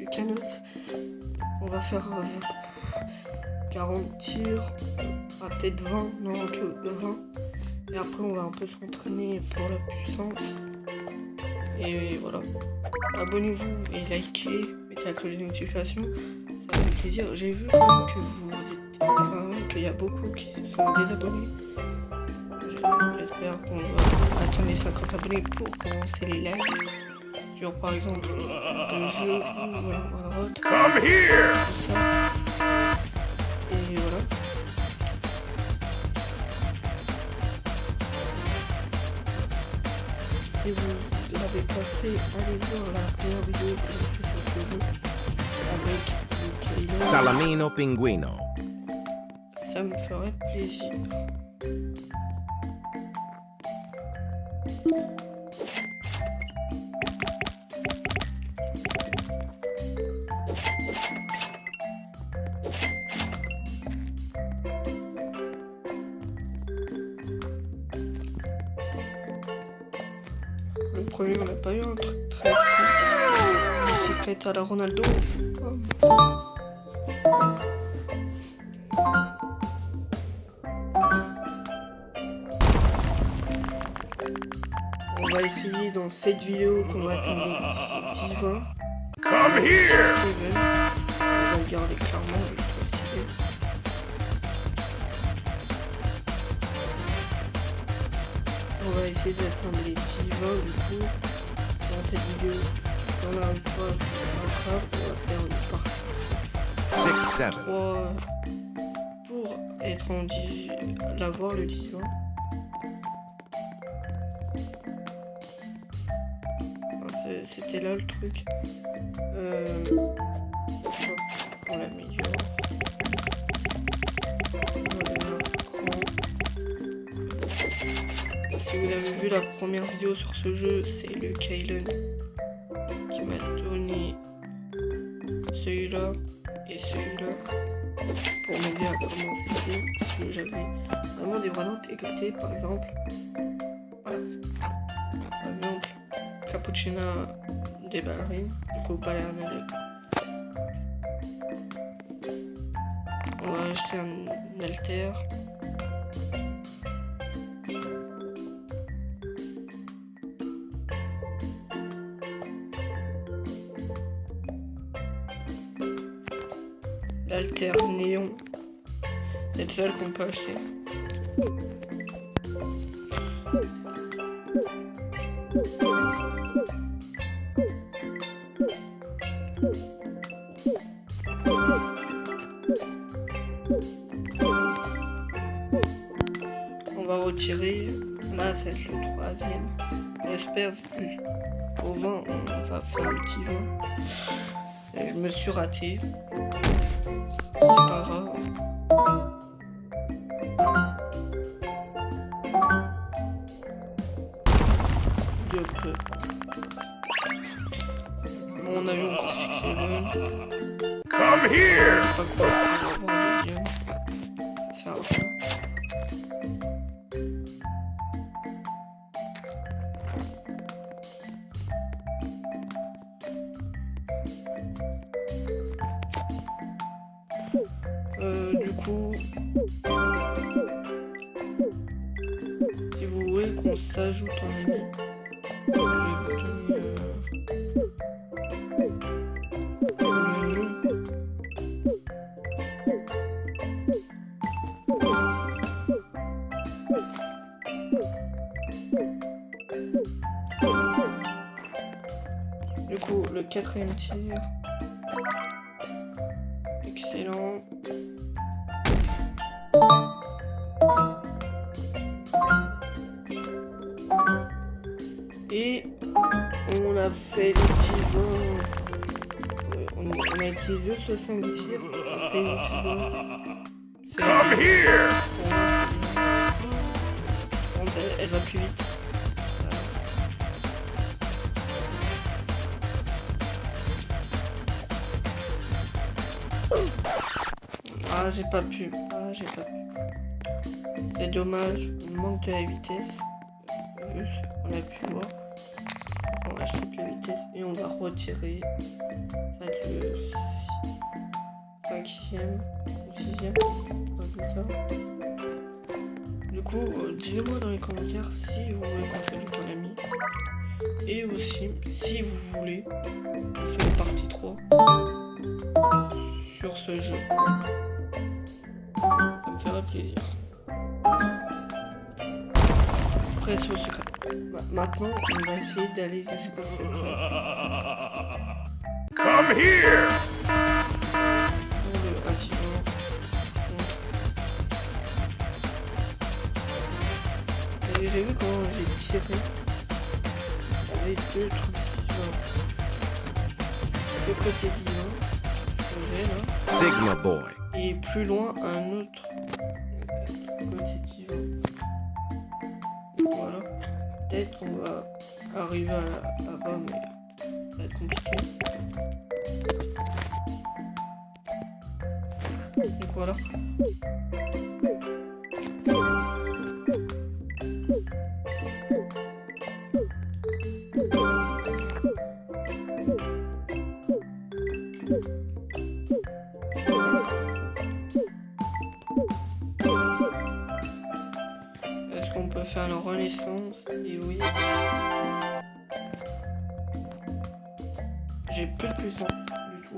du Canos. On va faire 40 tirs, peut-être 20, non que 20. Et après on va un peu s'entraîner pour la puissance. Et voilà. Abonnez-vous et likez, mettez la cloche de notification, ça fait plaisir. J'ai vu qu'il y a beaucoup qui se sont désabonnés. J'espère qu'on va atteindre les 50 abonnés pour commencer les lives. Sur par exemple le jeu ou Valorant. Come here! Tout ça. Et voilà. Si vous l'avez pas fait, allez voir la première vidéo que j'ai fait sur ce jeu avec Kaylo. Salamino Pinguino. Ça me ferait plaisir. Le premier, on n'a pas eu un truc très fou. Bicyclette à la Ronaldo. On va essayer dans cette vidéo qu'on va atteindre les 10-20. Come here! On va le garder clairement, il est trop stylé. On va essayer d'atteindre les 10-20 du coup. Dans cette vidéo, si on n'arrive pas, c'est pas grave, on va faire une partie 6-7. 3 pour être en 10, l'avoir le 10-20. C'était là le truc. On l'améliore. Si vous avez vu la première vidéo sur ce jeu, c'est le Kylen qui m'a donné celui-là et celui-là pour m'aider à commencer le jeu. Parce que j'avais vraiment des vraies intégrité, par exemple. Voilà. Par exemple, Cappuccina des ballerines, du coup ballerines. On va acheter un alter. L'alter néon. C'est le seul qu'on peut acheter. On va retirer. Là, c'est le troisième. J'espère plus. Au 20, on va faire le petit 20. Et je me suis raté. C'est pas grave. On a eu encore 6-7. Come here! Pas quoi, on va avoir un deuxième. Ça va faire. Du coup, si vous voulez qu'on s'ajoute en ami, je vais vous donner le nom. Du coup, le quatrième tir. Excellent. Et on a fait le petit 20. On a été vieux 60 tirs. On a fait le petit 20. Come here! Elle va plus vite. Ah, j'ai pas pu. C'est dommage, il manque de la vitesse. On a pu voir. On va acheter de la vitesse et on va retirer. Ça va être le 5e ou 6e, comme ça. Du coup, dites-moi dans les commentaires si vous voulez qu'on fasse du Konami. Et aussi, si vous voulez, on fait une partie 3 sur ce jeu. Ça me ferait plaisir. Après, sur ce cas. Maintenant, on va essayer d'aller jusqu'au secret. Come here! Le incident. J'ai vu comment j'ai tiré. Il y avait deux trucs divins. Le côté divin, là. Sigma Boy. Et plus loin, un autre côté divin. Voilà. Peut-être qu'on va arriver là-bas, mais ça va être compliqué. Donc voilà. Est-ce qu'on peut faire la renaissance? Et oui. J'ai plus de puissance du tout.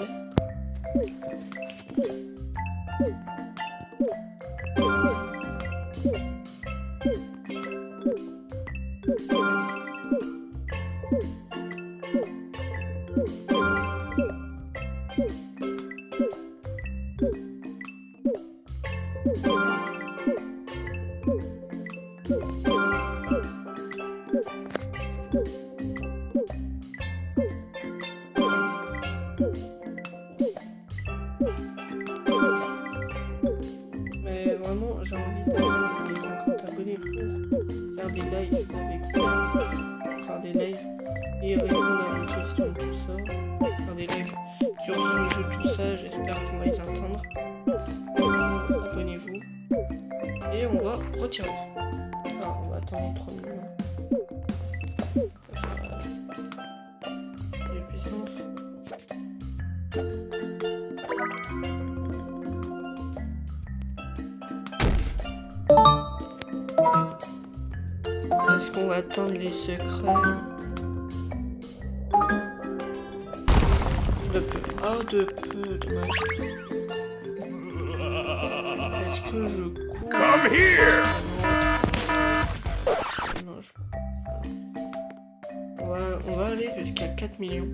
Mais vraiment, j'ai envie d'avoir les 50 abonnés pour faire des lives avec vous, faire des lives et répondre à vos questions, tout ça. Faire des lives sur ce jeu, tout ça. J'espère qu'on va les entendre. Abonnez-vous. Et on va retirer. Ah, on va attendre 3 minutes. Les puissances. Est-ce qu'on va attendre les secrets? De peu. Ah, de peu, dommage. Est-ce que je cours? Come here! Non, je peux pas. On va aller jusqu'à 4 millions.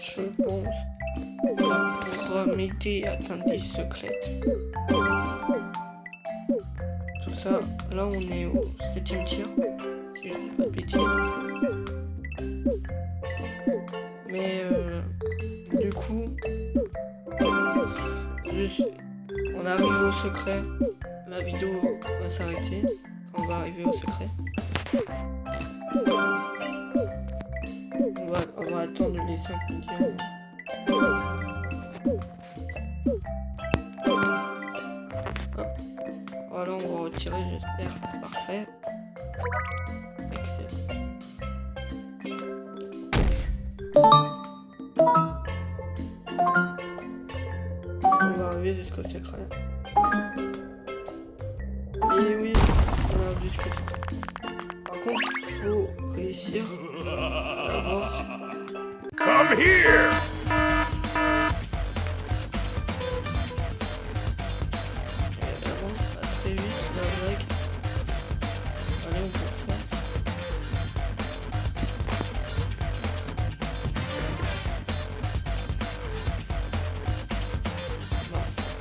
Je pense. Ça pourra m'aider à atteindre des secrets. Tout ça, là on est au 7e tir, si je dis pas de bêtises. Mais du coup, on arrive au secret, la vidéo va s'arrêter quand on va arriver au secret. On va attendre les 5 millions. Voilà, on va retirer, j'espère. Parfait. Excellent. On va arriver jusqu'au secret. Et oui, on arrive jusqu'au secret. Par contre, il faut réussir à avoir. Come here! Elle avance pas très vite, la vague. Allez, on peut le faire.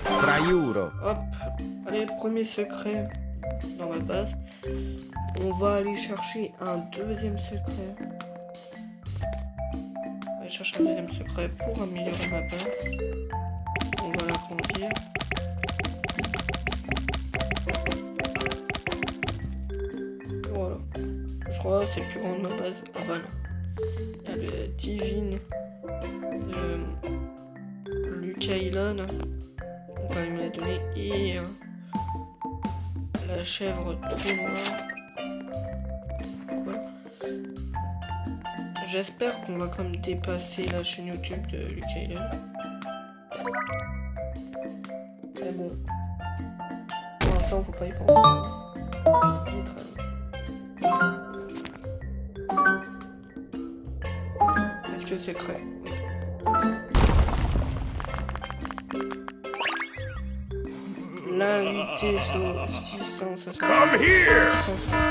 Fraiuro. Hop, allez, premier secret dans ma base. On va aller chercher un deuxième secret. On va chercher un deuxième secret pour améliorer ma base. On va l'agrandir. Voilà. Je crois que c'est plus grand de ma base. Ah bah non. Il y a le divine de Lucailon. On va lui me la donner. Et la chèvre trop noire. Voilà. J'espère qu'on va quand même dépasser la chaîne YouTube de Lucaiden. Mais bon. Pour l'instant, faut pas y penser. Il est très long. Est-ce que c'est secret? Oui. L'invité sur 666. Come here! 666.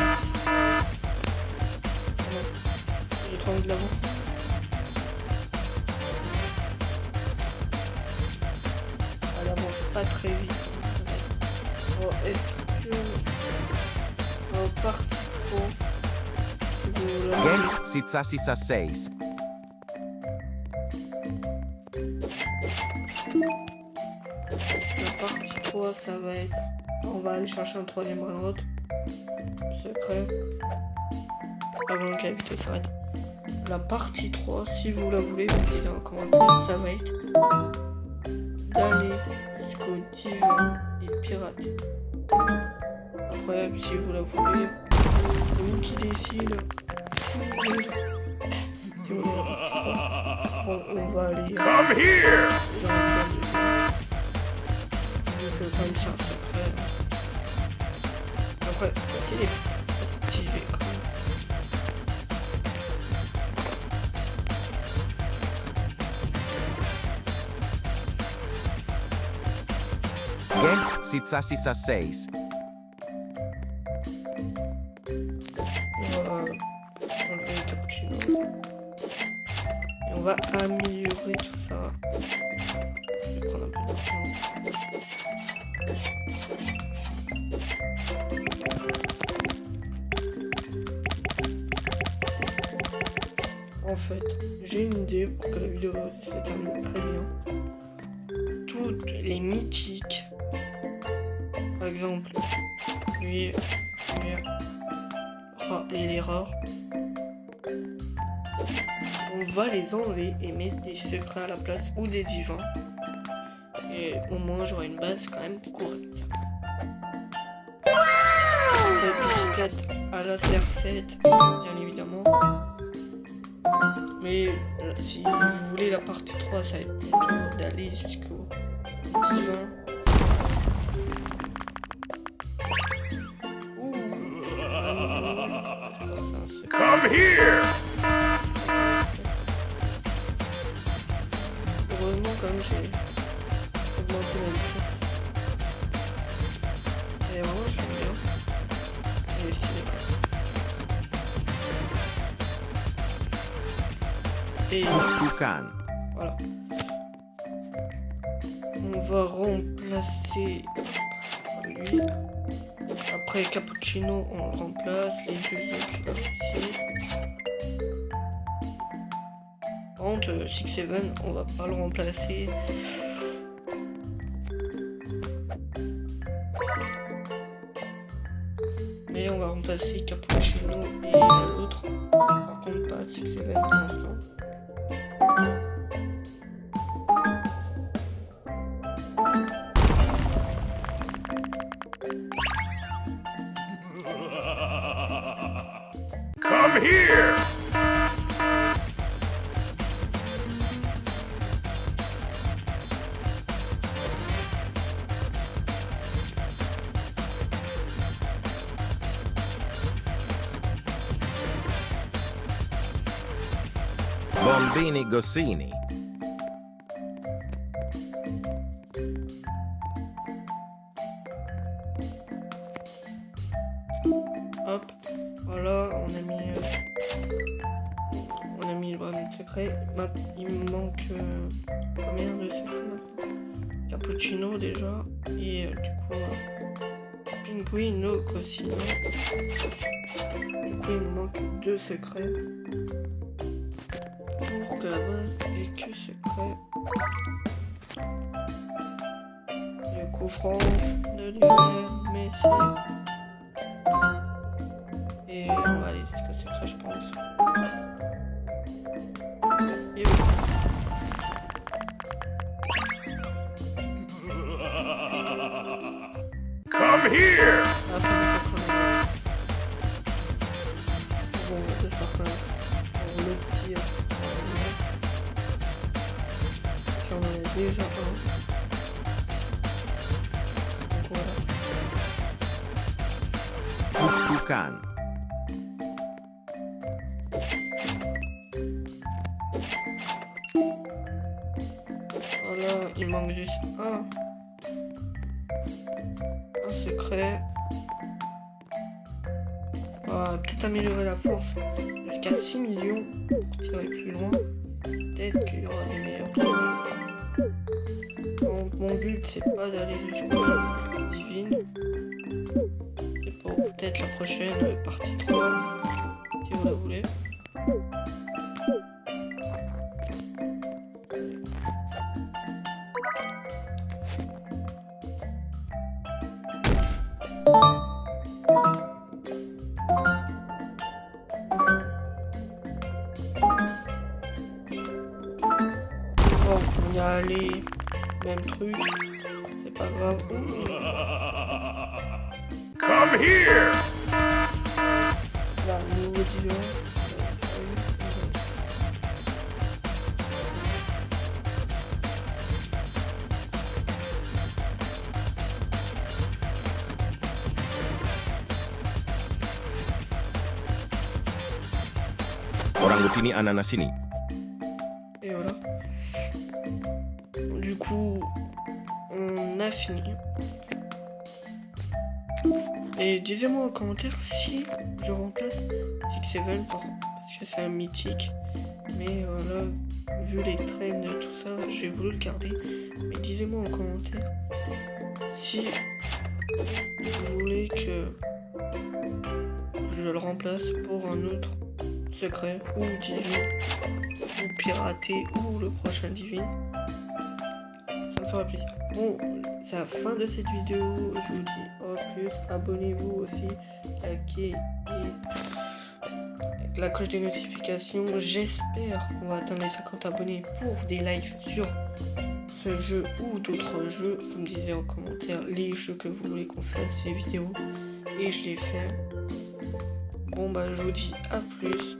J'ai trop envie de l'avoir. Elle avance pas très vite. Bon, est-ce que... partie pro. Guest 666. La partie 3, ça va être... On va aller chercher un troisième brainrot. Secret. Avant que la vidéo s'arrête. La partie 3, si vous la voulez, vous me dites dans les commentaire, ça va être d'aller jusqu'au divin et pirater. Après, si vous la voulez, c'est vous qui décide. Si vous voulez, si vous voulez la partie 3, on va aller Come here! dans le comme ça, secret. Après, parce qu'il est stylé quand même. Guest 666. On va enlever le cappuccino. Et on va améliorer tout ça. Je vais prendre un peu de temps. En fait, j'ai une idée pour que la vidéo se termine très bien. Toutes les mythiques, par exemple, lui, et les rares, on va les enlever et mettre des secrets à la place ou des divins. Et au moins j'aurai une base quand même correcte. La bicyclette à la CR7, bien évidemment. Mais si vous voulez la partie 3, ça va être plutôt d'aller jusqu'au divin. Come here! Heureusement quand même j'ai augmenté la vitesse. Et vraiment je suis bien. Il est stylé quoi. Et Toucan. voilà. On va remplacer lui. Après Cappuccino, on le remplace. Les deux autres ici. Par contre, 6-7, on va pas le remplacer. Mais on va remplacer Cappuccino et l'autre. Par contre, pas 6-7 pour l'instant. Come here! Bombini Gossini. Hop, voilà, on a mis le bras de secret. Il me manque combien de secrets maintenant? Cappuccino déjà, et du coup, Pinguino Cosino. Du coup, il me manque 2 secrets pour que la base ait que secret. Le coup franc de Lionel Messi. Et on va aller jusqu'au secret, je pense. Et oui. Come here! Ah, ça me fait quand même. Bon, j'espère que pour le petit déjà un. Donc voilà. Tukan. Voilà, il manque juste un secret. On va peut-être améliorer la force jusqu'à 6 millions pour tirer plus loin. Peut-être qu'il y aura des meilleurs trucs. Donc, mon but c'est pas d'aller jusqu'au divine. C'est pour peut-être la prochaine partie 3 si vous la voulez. Bon, on y a allé, même truc, c'est pas grave. Come here! Là, nouveau dealer. Orangutini ananasini. Et voilà. Du coup, on a fini. Et dites-moi en commentaire si je remplace 6-7 parce que c'est un mythique. Mais voilà, vu les traînes et tout ça, j'ai voulu le garder. Mais dites-moi en commentaire si vous voulez que je le remplace pour un autre secret ou divine ou piraté ou le prochain divine. Ça me fera plaisir. Bon, c'est la fin de cette vidéo. Je vous dis en plus, abonnez-vous aussi, likez et la cloche des notifications. J'espère qu'on va atteindre les 50 abonnés pour des lives sur ce jeu ou d'autres jeux. Vous me disiez en commentaire les jeux que vous voulez qu'on fasse, ces vidéos, et je les fais. Bon bah je vous dis à plus.